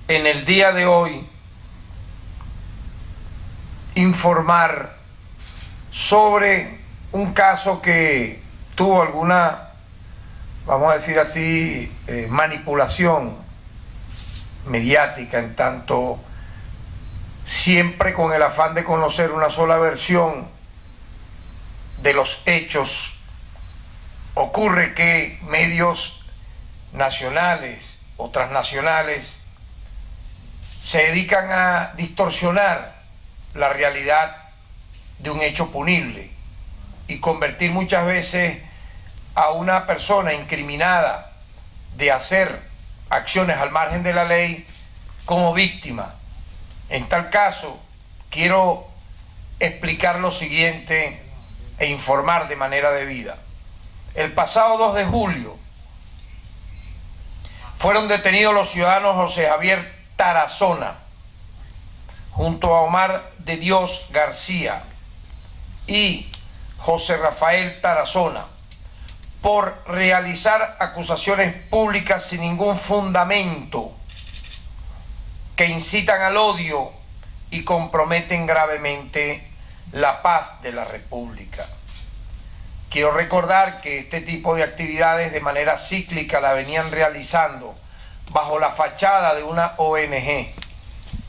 en el día de hoy informar sobre un caso que tuvo alguna, vamos a decir así, manipulación mediática, en tanto siempre con el afán de conocer una sola versión de los hechos. Ocurre que medios nacionales o transnacionales se dedican a distorsionar la realidad de un hecho punible y convertir muchas veces a una persona incriminada de hacer acciones al margen de la ley como víctima. En tal caso, quiero explicar lo siguiente e informar de manera debida. El pasado 2 de julio fueron detenidos los ciudadanos José Javier Tarazona junto a Omar de Dios García y José Rafael Tarazona por realizar acusaciones públicas sin ningún fundamento que incitan al odio y comprometen gravemente la paz de la República. Quiero recordar que este tipo de actividades de manera cíclica la venían realizando bajo la fachada de una ONG.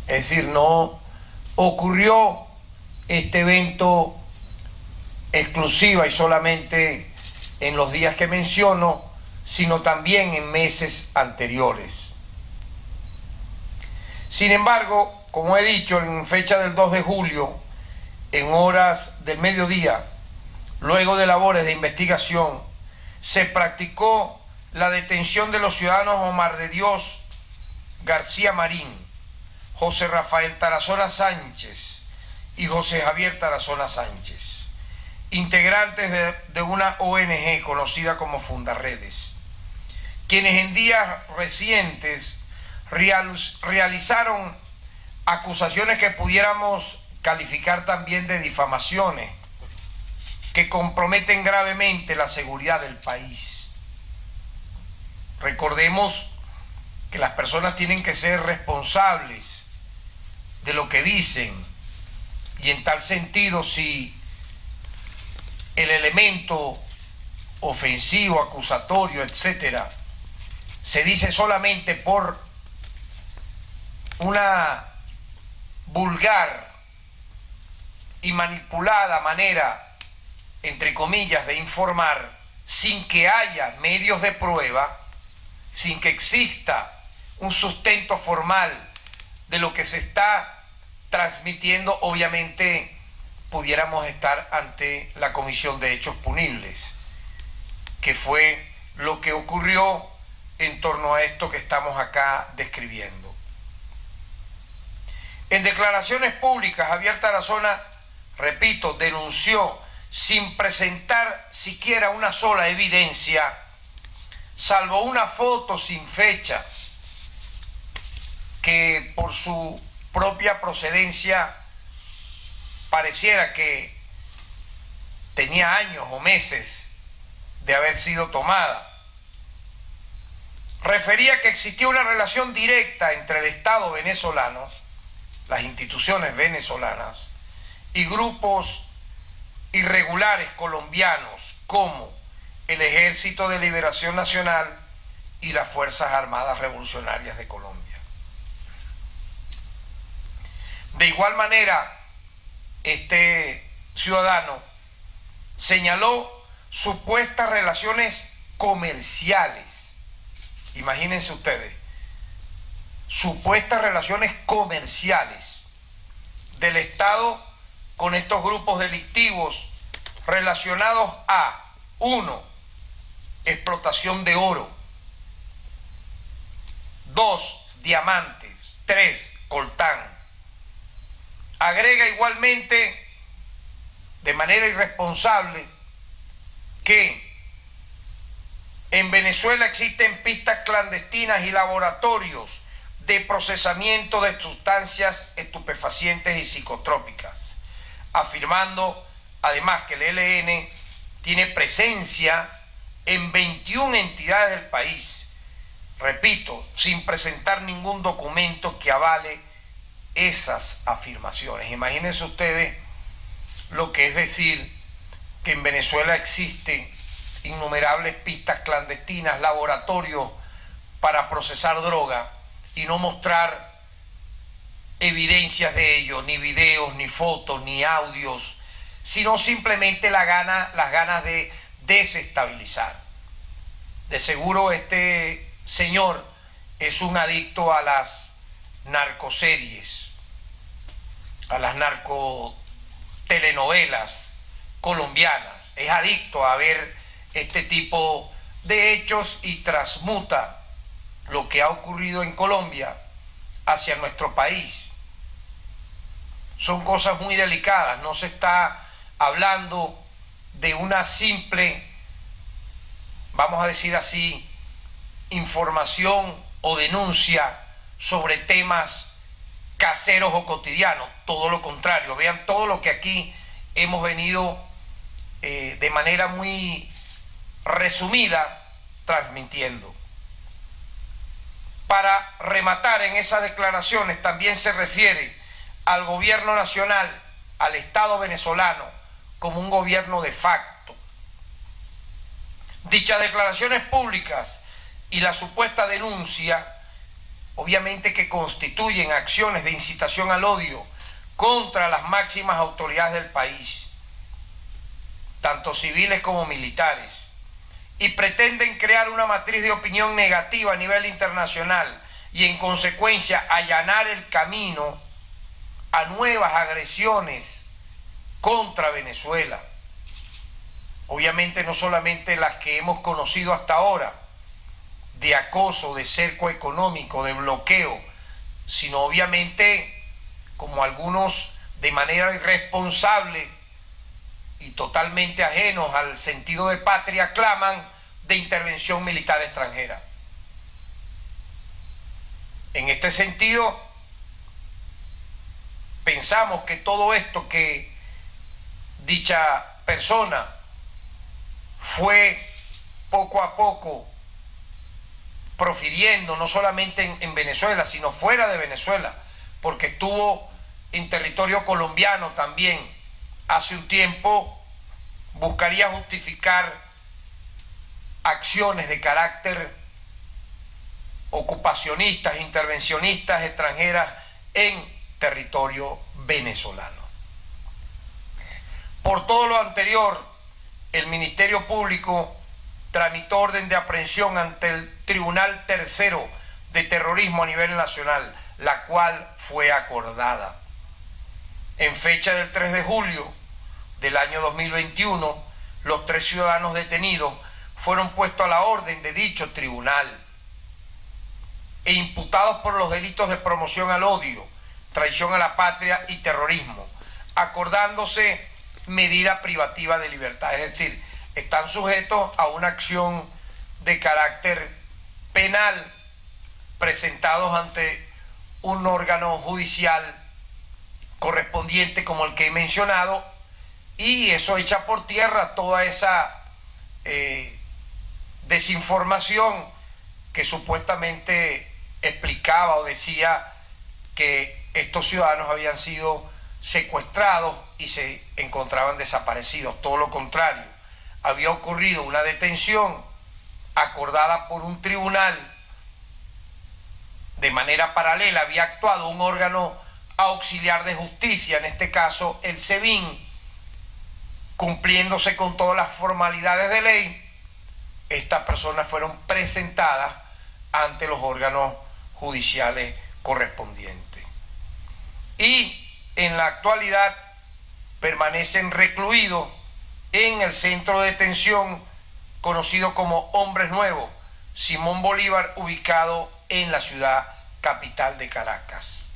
Es decir, no ocurrió este evento exclusiva y solamente en los días que menciono, sino también en meses anteriores. Sin embargo, como he dicho, en fecha del 2 de julio, en horas del mediodía, luego de labores de investigación, se practicó la detención de los ciudadanos Omar de Dios García Marín, José Rafael Tarazona Sánchez y José Javier Tarazona Sánchez, integrantes de una ONG conocida como Fundarredes, quienes en días recientes realizaron acusaciones que pudiéramos calificar también de difamaciones que comprometen gravemente la seguridad del país. Recordemos que las personas tienen que ser responsables de lo que dicen, y en tal sentido, si el elemento ofensivo, acusatorio, etcétera, se dice solamente por una vulgar y manipulada manera, entre comillas, de informar, sin que haya medios de prueba, sin que exista un sustento formal de lo que se está transmitiendo, obviamente pudiéramos estar ante la comisión de hechos punibles, que fue lo que ocurrió en torno a esto que estamos acá describiendo. En declaraciones públicas, Javier Tarazona, repito, denunció sin presentar siquiera una sola evidencia, salvo una foto sin fecha, que por su propia procedencia pareciera que tenía años o meses de haber sido tomada. Refería que existía una relación directa entre el Estado venezolano, las instituciones venezolanas, y grupos irregulares colombianos como el Ejército de Liberación Nacional y las Fuerzas Armadas Revolucionarias de Colombia. De igual manera, este ciudadano señaló supuestas relaciones comerciales. Imagínense ustedes, supuestas relaciones comerciales del Estado con estos grupos delictivos relacionados a 1. Explotación de oro, 2. Diamantes, 3. Coltán. Agrega igualmente, de manera irresponsable, que en Venezuela existen pistas clandestinas y laboratorios de procesamiento de sustancias estupefacientes y psicotrópicas, afirmando además que el ELN tiene presencia en 21 entidades del país repito, sin presentar ningún documento que avale esas afirmaciones. Imagínense ustedes lo que es decir que en Venezuela existen innumerables pistas clandestinas, laboratorios para procesar droga y no mostrar evidencias de ello, ni videos, ni fotos, ni audios, sino simplemente las ganas de desestabilizar. De seguro este señor es un adicto a las narcoseries, a las narcotelenovelas colombianas. Es adicto a ver este tipo de hechos y transmuta lo que ha ocurrido en Colombia hacia nuestro país. Son cosas muy delicadas, no se está hablando de una simple, vamos a decir así, información o denuncia sobre temas caseros o cotidianos, todo lo contrario. Vean todo lo que aquí hemos venido de manera muy resumida transmitiendo. Para rematar, en esas declaraciones también se refiere al gobierno nacional, al Estado venezolano, como un gobierno de facto. Dichas declaraciones públicas y la supuesta denuncia, obviamente que constituyen acciones de incitación al odio contra las máximas autoridades del país, tanto civiles como militares, y pretenden crear una matriz de opinión negativa a nivel internacional y en consecuencia allanar el camino a nuevas agresiones contra Venezuela. Obviamente no solamente las que hemos conocido hasta ahora, de acoso, de cerco económico, de bloqueo, sino obviamente, como algunos de manera irresponsable y totalmente ajenos al sentido de patria claman, de intervención militar extranjera. En este sentido, pensamos que todo esto que dicha persona fue poco a poco profiriendo, no solamente en Venezuela, sino fuera de Venezuela, porque estuvo en territorio colombiano también hace un tiempo, buscaría justificar acciones de carácter ocupacionistas, intervencionistas extranjeras en territorio venezolano. Por todo lo anterior, el Ministerio Público tramitó orden de aprehensión ante el Tribunal Tercero de Terrorismo a nivel nacional, la cual fue acordada. En fecha del 3 de julio del año 2021, los 3 ciudadanos detenidos fueron puestos a la orden de dicho tribunal e imputados por los delitos de promoción al odio, traición a la patria y terrorismo, acordándose medida privativa de libertad. Es decir, están sujetos a una acción de carácter penal presentados ante un órgano judicial correspondiente como el que he mencionado, y eso echa por tierra toda esa desinformación que supuestamente explicaba o decía que estos ciudadanos habían sido secuestrados y se encontraban desaparecidos. Todo lo contrario, había ocurrido una detención acordada por un tribunal. De manera paralela había actuado un órgano auxiliar de justicia, en este caso el SEBIN, cumpliéndose con todas las formalidades de ley. Estas personas fueron presentadas ante los órganos judiciales correspondientes y en la actualidad permanecen recluidos en el centro de detención conocido como Hombres Nuevos, Simón Bolívar, ubicado en la ciudad capital de Caracas.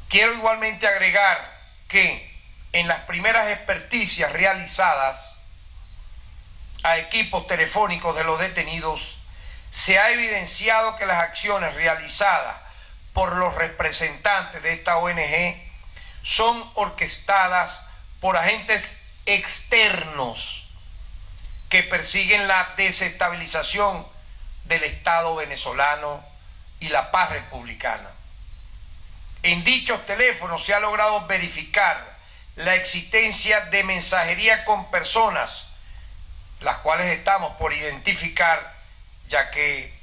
Quiero igualmente agregar que en las primeras experticias realizadas a equipos telefónicos de los detenidos, se ha evidenciado que las acciones realizadas por los representantes de esta ONG son orquestadas por agentes externos que persiguen la desestabilización del Estado venezolano y la paz republicana. En dichos teléfonos se ha logrado verificar la existencia de mensajería con personas, las cuales estamos por identificar, ya que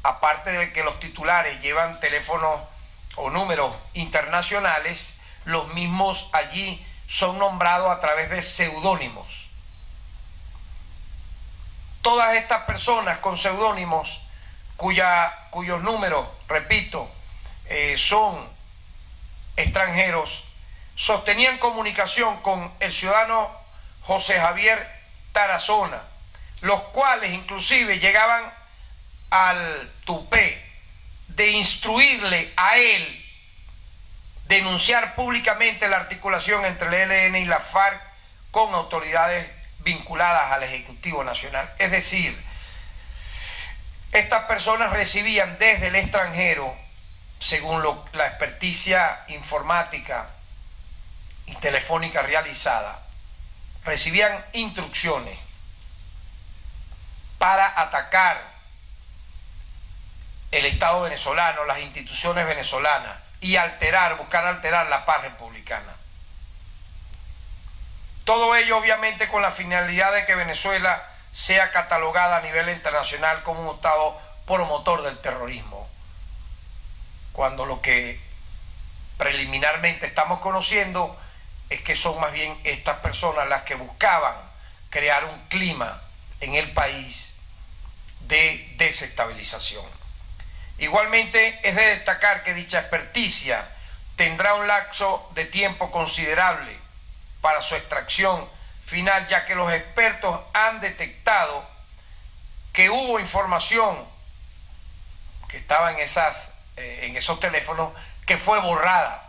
aparte de que los titulares llevan teléfonos o números internacionales, los mismos allí son nombrados a través de seudónimos. Todas estas personas con seudónimos cuyos números, repito, son extranjeros, sostenían comunicación con el ciudadano José Javier Tarazona, los cuales inclusive llegaban al tupé de instruirle a él denunciar públicamente la articulación entre el ELN y la FARC con autoridades vinculadas al Ejecutivo Nacional. Es decir, estas personas recibían desde el extranjero, según la experticia informática y telefónica realizada, recibían instrucciones para atacar el Estado venezolano, las instituciones venezolanas y buscar alterar la paz republicana. Todo ello obviamente con la finalidad de que Venezuela sea catalogada a nivel internacional como un Estado promotor del terrorismo, cuando lo que preliminarmente estamos conociendo es que son más bien estas personas las que buscaban crear un clima en el país de desestabilización. Igualmente es de destacar que dicha experticia tendrá un lapso de tiempo considerable para su extracción final, ya que los expertos han detectado que hubo información que estaba en esos teléfonos que fue borrada,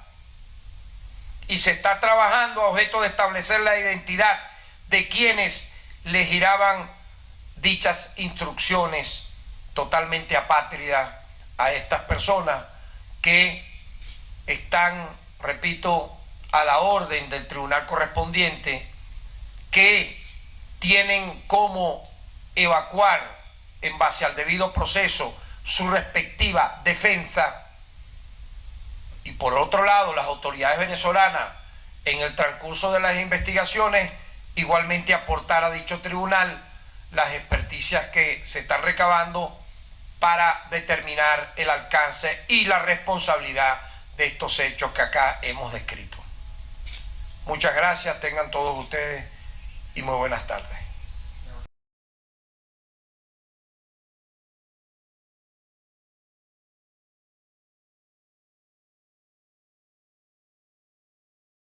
y se está trabajando a objeto de establecer la identidad de quienes le giraban dichas instrucciones totalmente apátridas a estas personas que están, repito, a la orden del tribunal correspondiente, que tienen como evacuar en base al debido proceso su respectiva defensa. Y por otro lado, las autoridades venezolanas, en el transcurso de las investigaciones, igualmente aportar a dicho tribunal las experticias que se están recabando para determinar el alcance y la responsabilidad de estos hechos que acá hemos descrito. Muchas gracias, tengan todos ustedes y muy buenas tardes.